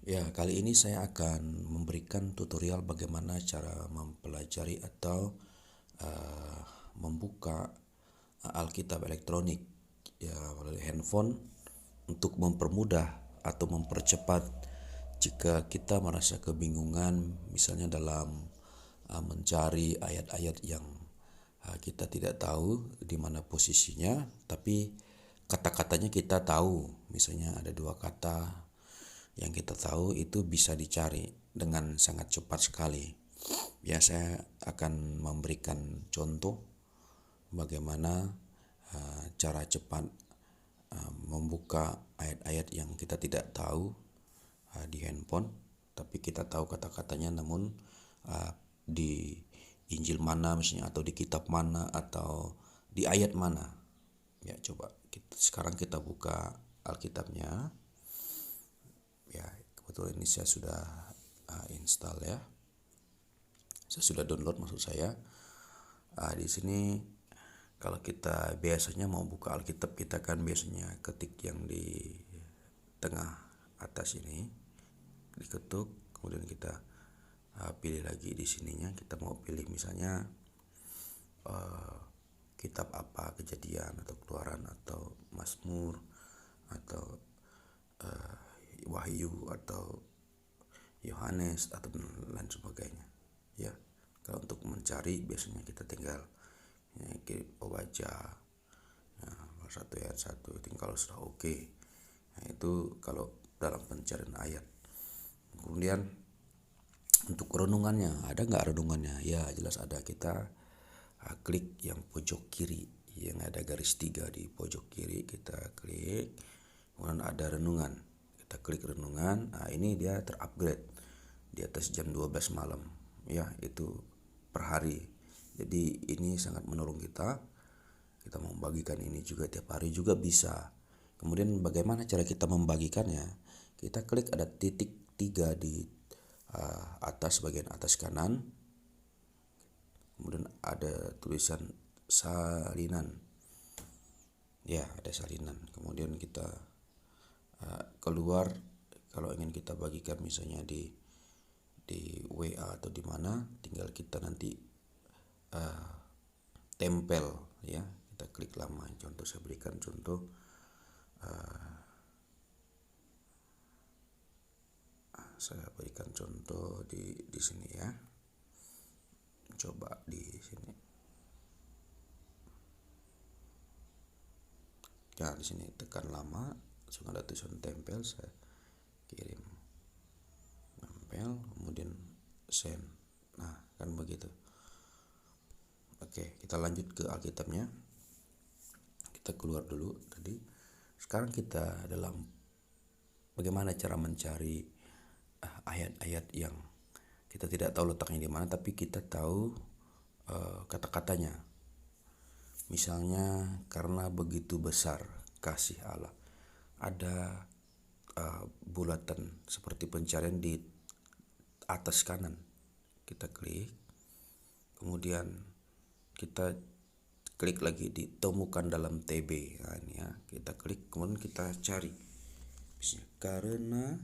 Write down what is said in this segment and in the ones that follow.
Ya, kali ini saya akan memberikan tutorial bagaimana cara mempelajari atau uh, membuka Alkitab elektronik ya melalui handphone untuk mempermudah atau mempercepat jika kita merasa kebingungan misalnya dalam mencari ayat-ayat yang kita tidak tahu di mana posisinya, tapi kata-katanya kita tahu. Misalnya ada dua kata yang kita tahu itu bisa dicari dengan sangat cepat sekali. Ya, saya akan memberikan contoh bagaimana cara cepat membuka ayat-ayat yang kita tidak tahu di handphone, tapi kita tahu kata-katanya, namun di Injil mana misalnya, atau di kitab mana, atau di ayat mana. Ya, coba sekarang kita buka Alkitabnya. Ya, kebetulan ini saya sudah install ya. Saya sudah download maksud saya. Di sini kalau kita biasanya mau buka Alkitab, kita kan biasanya ketik yang di tengah atas ini, diketuk, kemudian kita pilih lagi di sininya. Kita mau pilih misalnya kitab apa, Kejadian atau Keluaran atau Mazmur atau Wahyu atau Yohanes atau lain sebagainya. Ya, kalau untuk mencari biasanya kita tinggal baca satu ayat satu, tinggal sudah oke. Nah, itu kalau dalam pencarian ayat. Kemudian untuk renungannya, ada nggak renungannya? Ya, jelas ada. Kita klik yang pojok kiri yang ada garis 3 di pojok kiri, kita klik, kemudian ada renungan, kita klik renungan. Nah, ini dia terupgrade di atas jam 12 malam ya, itu per hari. Jadi ini sangat menolong kita mau membagikan ini juga tiap hari juga bisa. Kemudian bagaimana cara kita membagikannya? Kita klik ada titik 3 di atas, bagian atas kanan, kemudian ada tulisan salinan. Ya, ada salinan. Kemudian kita keluar, kalau ingin kita bagikan misalnya di WA atau di mana, tinggal kita nanti tempel ya. Kita klik lama. Contoh, saya berikan contoh. Saya berikan contoh di sini ya. Coba di sini. Ya, di sini tekan lama, langsung ada tulisan tempel, saya kirim, tempel, kemudian send. Nah, kan begitu. Oke, kita lanjut ke Alkitabnya. Kita keluar dulu tadi. Sekarang kita dalam bagaimana cara mencari ayat-ayat yang kita tidak tahu letaknya di mana, tapi kita tahu kata-katanya. Misalnya, karena begitu besar kasih Allah. Ada bulatan seperti pencarian di atas kanan. Kita klik, kemudian kita klik lagi ditemukan dalam TB. Nah, ini ya, kita klik, kemudian kita cari. Misalnya,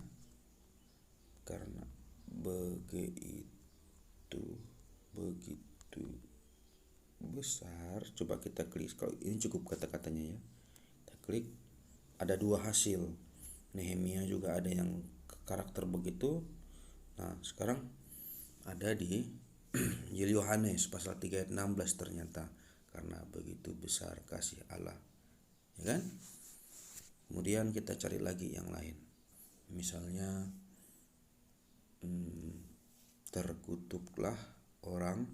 karena begitu besar. Coba kita klik, kalau ini cukup kata-katanya ya. Kita klik, ada dua hasil. Nehemia juga ada yang karakter begitu. Nah, sekarang ada di Yohanes pasal 3 ayat 16 ternyata, karena begitu besar kasih Allah. Ya kan? Kemudian kita cari lagi yang lain. Misalnya terkutuklah orang,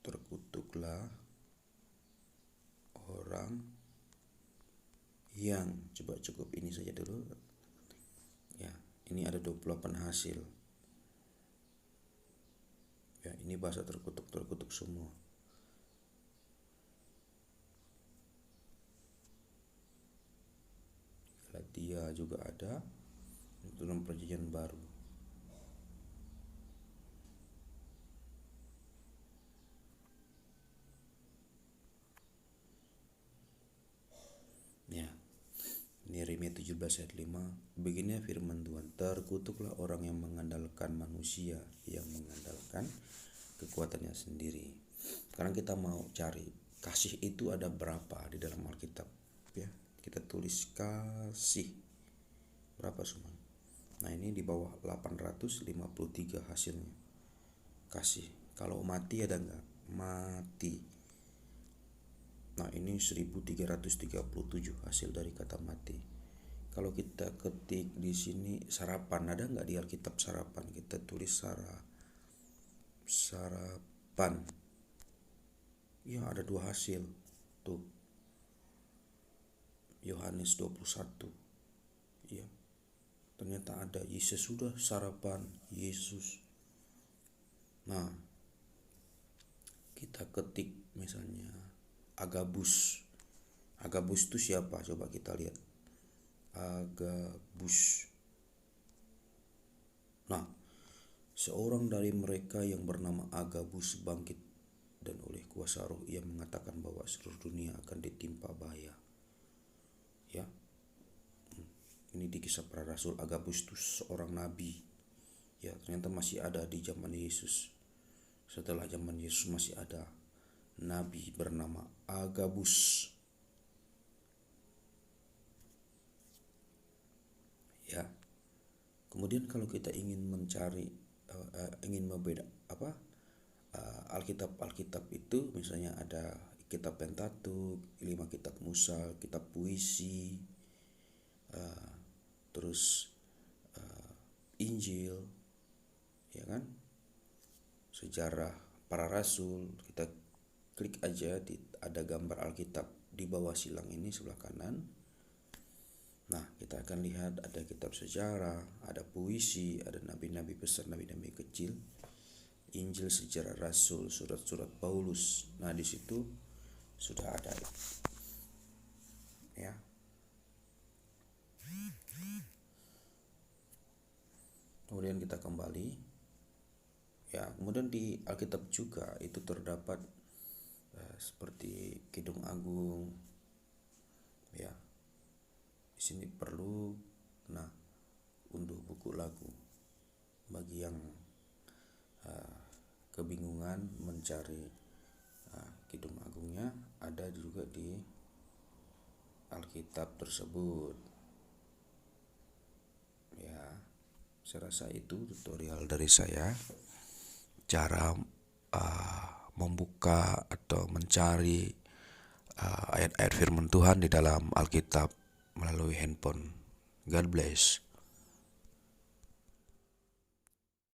terkutuklah orang yang, coba cukup ini saja dulu ya. Ini ada 28 hasil ya. Ini bahasa terkutuk semua. Galatia juga ada dalam perjanjian baru. Ya, 17 ayat 5, begini firman Tuhan, terkutuklah orang yang mengandalkan manusia, yang mengandalkan kekuatannya sendiri. Sekarang kita mau cari kasih itu ada berapa di dalam Alkitab, ya. Kita tulis kasih berapa semua. Nah, ini di bawah 853 hasilnya. Kasih. Kalau mati ada enggak? Mati. Nah, ini 1337 hasil dari kata mati. Kalau kita ketik di sini sarapan, ada nggak di Alkitab sarapan? Kita tulis sarapan. Ya, ada 2 hasil. Tuh. Yohanes 21. Ya. Ternyata ada Yesus sudah sarapan, Yesus. Nah, kita ketik misalnya Agabus. Agabus itu siapa? Coba kita lihat. Agabus. Nah, seorang dari mereka yang bernama Agabus bangkit, dan oleh kuasa roh ia mengatakan bahwa seluruh dunia akan ditimpa bahaya. Ya. Ini di Kisah Para Rasul. Agabus itu seorang nabi. Ya, ternyata masih ada di zaman Yesus. Setelah zaman Yesus masih ada nabi bernama Agabus. Ya. Kemudian kalau kita ingin mencari ingin membeda Alkitab itu misalnya ada kitab Pentatuk, 5 kitab Musa, kitab puisi, terus Injil, ya kan? Sejarah para rasul, kita klik aja ada gambar Alkitab di bawah silang ini sebelah kanan. Nah, kita akan lihat ada kitab sejarah, ada puisi, ada nabi-nabi besar, nabi-nabi kecil, Injil, sejarah rasul, surat-surat Paulus. Nah, di situ sudah ada. Ya. Kemudian kita kembali. Ya, kemudian di Alkitab juga itu terdapat seperti Kidung Agung. Ya. Di sini perlu unduh buku lagu bagi yang kebingungan mencari Kidung Agungnya, ada juga di Alkitab tersebut. Ya, saya rasa itu tutorial dari saya, cara membuka atau mencari ayat-ayat firman Tuhan di dalam Alkitab melalui handphone. God bless.